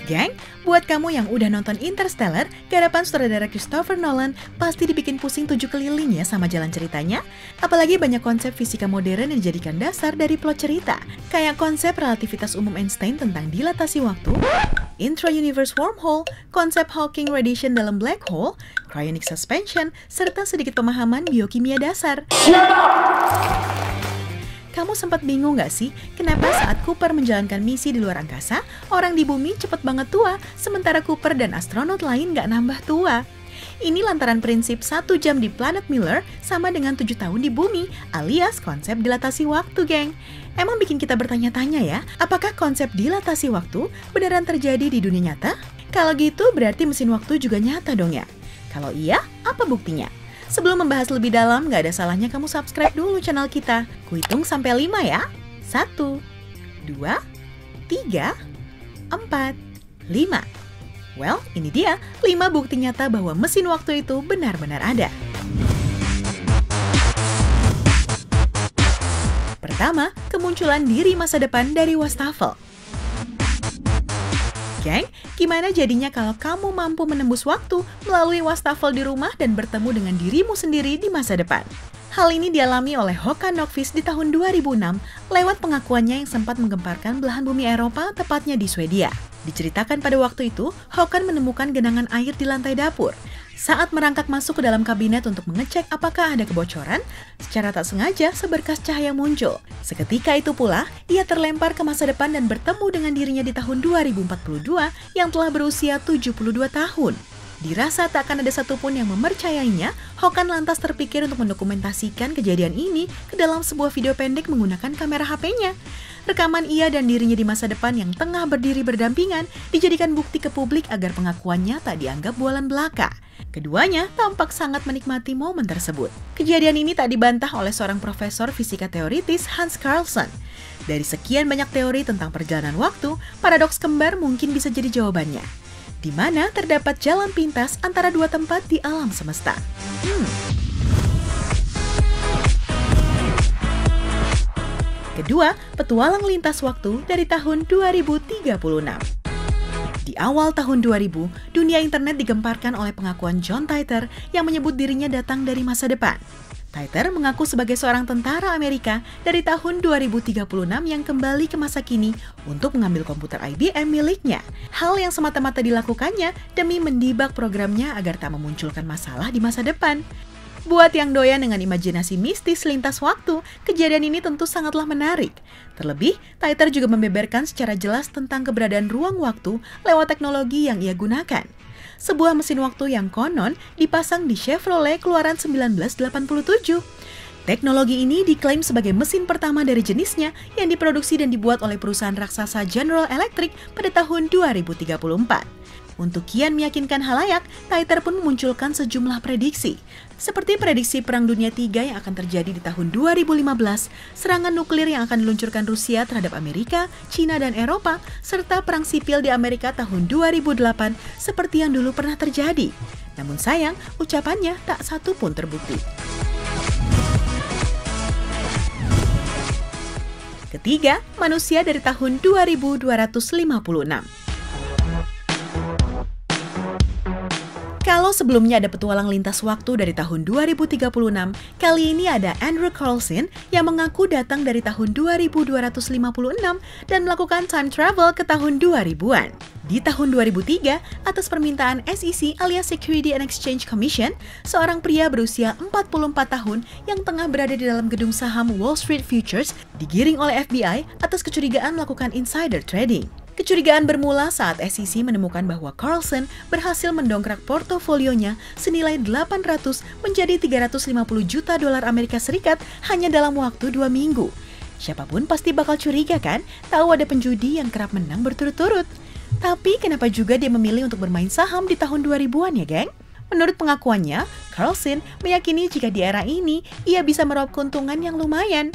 Geng, buat kamu yang udah nonton Interstellar, garapan sutradara Christopher Nolan pasti dibikin pusing 7 keliling ya sama jalan ceritanya. Apalagi banyak konsep fisika modern yang dijadikan dasar dari plot cerita. Kayak konsep relativitas umum Einstein tentang dilatasi waktu, intra-universe wormhole, konsep Hawking radiation dalam black hole, cryonic suspension, serta sedikit pemahaman biokimia dasar. Kamu sempat bingung gak sih, kenapa saat Cooper menjalankan misi di luar angkasa, orang di bumi cepet banget tua, sementara Cooper dan astronot lain gak nambah tua? Ini lantaran prinsip 1 jam di planet Miller sama dengan 7 tahun di bumi, alias konsep dilatasi waktu, geng. Emang bikin kita bertanya-tanya ya, apakah konsep dilatasi waktu beneran terjadi di dunia nyata? Kalau gitu berarti mesin waktu juga nyata dong ya? Kalau iya, apa buktinya? Sebelum membahas lebih dalam, gak ada salahnya kamu subscribe dulu channel kita. Kuhitung sampai 5 ya. 1, 2, 3, 4, 5. Well, ini dia 5 bukti nyata bahwa mesin waktu itu benar-benar ada. Pertama, kemunculan diri masa depan dari wastafel. Geng, gimana jadinya kalau kamu mampu menembus waktu melalui wastafel di rumah dan bertemu dengan dirimu sendiri di masa depan? Hal ini dialami oleh Håkan Nokvist di tahun 2006 lewat pengakuannya yang sempat menggemparkan belahan bumi Eropa, tepatnya di Swedia. Diceritakan pada waktu itu, Håkan menemukan genangan air di lantai dapur. Saat merangkak masuk ke dalam kabinet untuk mengecek apakah ada kebocoran, secara tak sengaja seberkas cahaya muncul. Seketika itu pula, ia terlempar ke masa depan dan bertemu dengan dirinya di tahun 2042 yang telah berusia 72 tahun. Dirasa tak akan ada satupun yang mempercayainya, Håkan lantas terpikir untuk mendokumentasikan kejadian ini ke dalam sebuah video pendek menggunakan kamera HP-nya. Rekaman ia dan dirinya di masa depan yang tengah berdiri berdampingan dijadikan bukti ke publik agar pengakuannya tak dianggap bualan belaka. Keduanya tampak sangat menikmati momen tersebut. Kejadian ini tak dibantah oleh seorang profesor fisika teoritis Hans Carlson. Dari sekian banyak teori tentang perjalanan waktu, paradoks kembar mungkin bisa jadi jawabannya. Di mana terdapat jalan pintas antara dua tempat di alam semesta. Kedua, petualang lintas waktu dari tahun 2036. Di awal tahun 2000, dunia internet digemparkan oleh pengakuan John Titor yang menyebut dirinya datang dari masa depan. Titor mengaku sebagai seorang tentara Amerika dari tahun 2036 yang kembali ke masa kini untuk mengambil komputer IBM miliknya. Hal yang semata-mata dilakukannya demi mendibak programnya agar tak memunculkan masalah di masa depan. Buat yang doyan dengan imajinasi mistis lintas waktu, kejadian ini tentu sangatlah menarik. Terlebih, Titor juga membeberkan secara jelas tentang keberadaan ruang waktu lewat teknologi yang ia gunakan. Sebuah mesin waktu yang konon dipasang di Chevrolet keluaran 1987. Teknologi ini diklaim sebagai mesin pertama dari jenisnya yang diproduksi dan dibuat oleh perusahaan raksasa General Electric pada tahun 2034. Untuk kian meyakinkan halayak, Titor pun memunculkan sejumlah prediksi. Seperti prediksi Perang Dunia III yang akan terjadi di tahun 2015, serangan nuklir yang akan diluncurkan Rusia terhadap Amerika, China, dan Eropa, serta Perang Sipil di Amerika tahun 2008 seperti yang dulu pernah terjadi. Namun sayang, ucapannya tak satu pun terbukti. Ketiga, manusia dari tahun 2256. Kalau sebelumnya ada petualang lintas waktu dari tahun 2036, kali ini ada Andrew Carlson yang mengaku datang dari tahun 2256 dan melakukan time travel ke tahun 2000-an. Di tahun 2003, atas permintaan SEC alias Security and Exchange Commission, seorang pria berusia 44 tahun yang tengah berada di dalam gedung saham Wall Street Futures digiring oleh FBI atas kecurigaan melakukan insider trading. Kecurigaan bermula saat SEC menemukan bahwa Carlson berhasil mendongkrak portofolionya senilai 800 menjadi 350 juta dolar Amerika Serikat hanya dalam waktu 2 minggu. Siapapun pasti bakal curiga kan, tahu ada penjudi yang kerap menang berturut-turut. Tapi kenapa juga dia memilih untuk bermain saham di tahun 2000-an ya, geng? Menurut pengakuannya, Carlson meyakini jika di era ini ia bisa meraup keuntungan yang lumayan.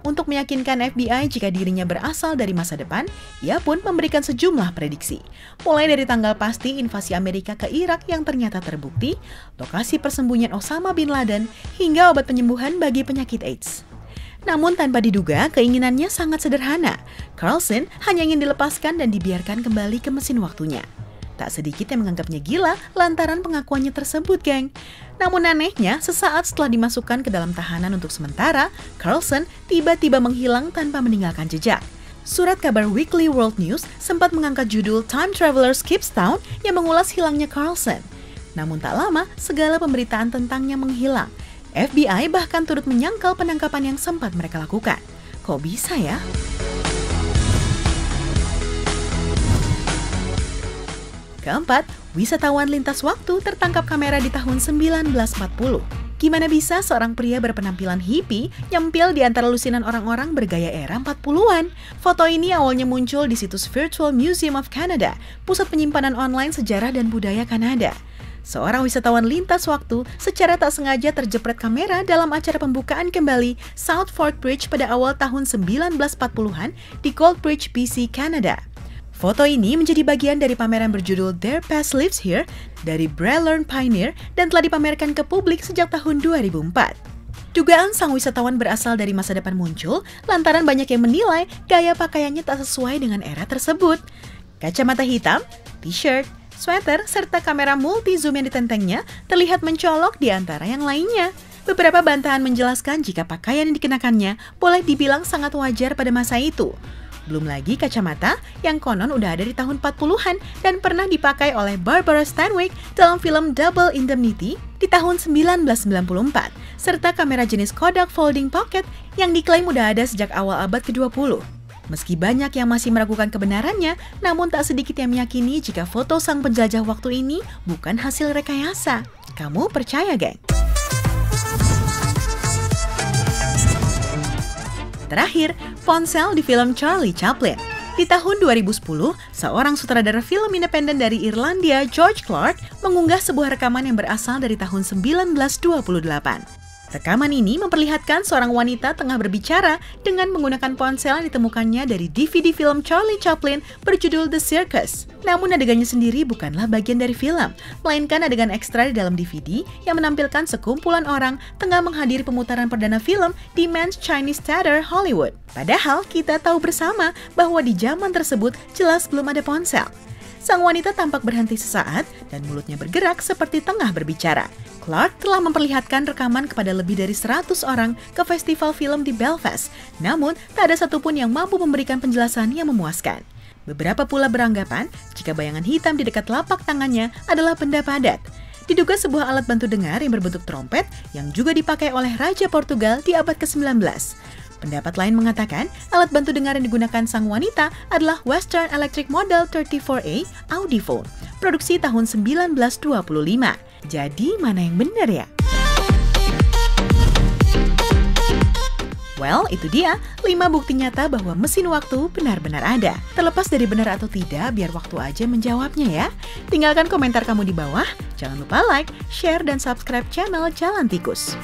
Untuk meyakinkan FBI jika dirinya berasal dari masa depan, ia pun memberikan sejumlah prediksi. Mulai dari tanggal pasti invasi Amerika ke Irak yang ternyata terbukti, lokasi persembunyian Osama Bin Laden, hingga obat penyembuhan bagi penyakit AIDS. Namun tanpa diduga, keinginannya sangat sederhana. Carlson hanya ingin dilepaskan dan dibiarkan kembali ke mesin waktunya. Tak sedikit yang menganggapnya gila lantaran pengakuannya tersebut, geng. Namun anehnya, sesaat setelah dimasukkan ke dalam tahanan untuk sementara, Carlson tiba-tiba menghilang tanpa meninggalkan jejak. Surat kabar Weekly World News sempat mengangkat judul Time Traveler Skips Town yang mengulas hilangnya Carlson. Namun tak lama, segala pemberitaan tentangnya menghilang. FBI bahkan turut menyangkal penangkapan yang sempat mereka lakukan. Kok bisa ya? Keempat, wisatawan lintas waktu tertangkap kamera di tahun 1940. Gimana bisa seorang pria berpenampilan hippie nyempil di antara lusinan orang-orang bergaya era 40-an? Foto ini awalnya muncul di situs Virtual Museum of Canada, pusat penyimpanan online sejarah dan budaya Kanada. Seorang wisatawan lintas waktu secara tak sengaja terjepret kamera dalam acara pembukaan kembali South Fork Bridge pada awal tahun 1940-an di Goldbridge, BC, Kanada. Foto ini menjadi bagian dari pameran berjudul Their Past Lives Here dari Brelern Pioneer dan telah dipamerkan ke publik sejak tahun 2004. Dugaan sang wisatawan berasal dari masa depan muncul lantaran banyak yang menilai gaya pakaiannya tak sesuai dengan era tersebut. Kacamata hitam, t-shirt, sweater, serta kamera multi-zoom yang ditentengnya terlihat mencolok di antara yang lainnya. Beberapa bantahan menjelaskan jika pakaian yang dikenakannya boleh dibilang sangat wajar pada masa itu. Belum lagi kacamata yang konon udah ada di tahun 40-an dan pernah dipakai oleh Barbara Stanwyck dalam film Double Indemnity di tahun 1994, serta kamera jenis Kodak Folding Pocket yang diklaim udah ada sejak awal abad ke-20. Meski banyak yang masih meragukan kebenarannya, namun tak sedikit yang meyakini jika foto sang penjajah waktu ini bukan hasil rekayasa. Kamu percaya, geng? Terakhir, ponsel di film Charlie Chaplin. Di tahun 2010, seorang sutradara film independen dari Irlandia, George Clark, mengunggah sebuah rekaman yang berasal dari tahun 1928. Rekaman ini memperlihatkan seorang wanita tengah berbicara dengan menggunakan ponsel yang ditemukannya dari DVD film Charlie Chaplin berjudul The Circus. Namun adegannya sendiri bukanlah bagian dari film, melainkan adegan ekstra di dalam DVD yang menampilkan sekumpulan orang tengah menghadiri pemutaran perdana film di Men's Chinese Theater, Hollywood. Padahal kita tahu bersama bahwa di zaman tersebut jelas belum ada ponsel. Sang wanita tampak berhenti sesaat dan mulutnya bergerak seperti tengah berbicara. Clark telah memperlihatkan rekaman kepada lebih dari 100 orang ke festival film di Belfast, namun tak ada satupun yang mampu memberikan penjelasan yang memuaskan. Beberapa pula beranggapan jika bayangan hitam di dekat telapak tangannya adalah benda padat. Diduga sebuah alat bantu dengar yang berbentuk trompet yang juga dipakai oleh Raja Portugal di abad ke-19. Pendapat lain mengatakan, alat bantu dengar yang digunakan sang wanita adalah Western Electric Model 34A Audiophone, produksi tahun 1925. Jadi, mana yang benar ya? Well, itu dia 5 bukti nyata bahwa mesin waktu benar-benar ada. Terlepas dari benar atau tidak, biar waktu aja menjawabnya ya. Tinggalkan komentar kamu di bawah. Jangan lupa like, share, dan subscribe channel Jalan Tikus.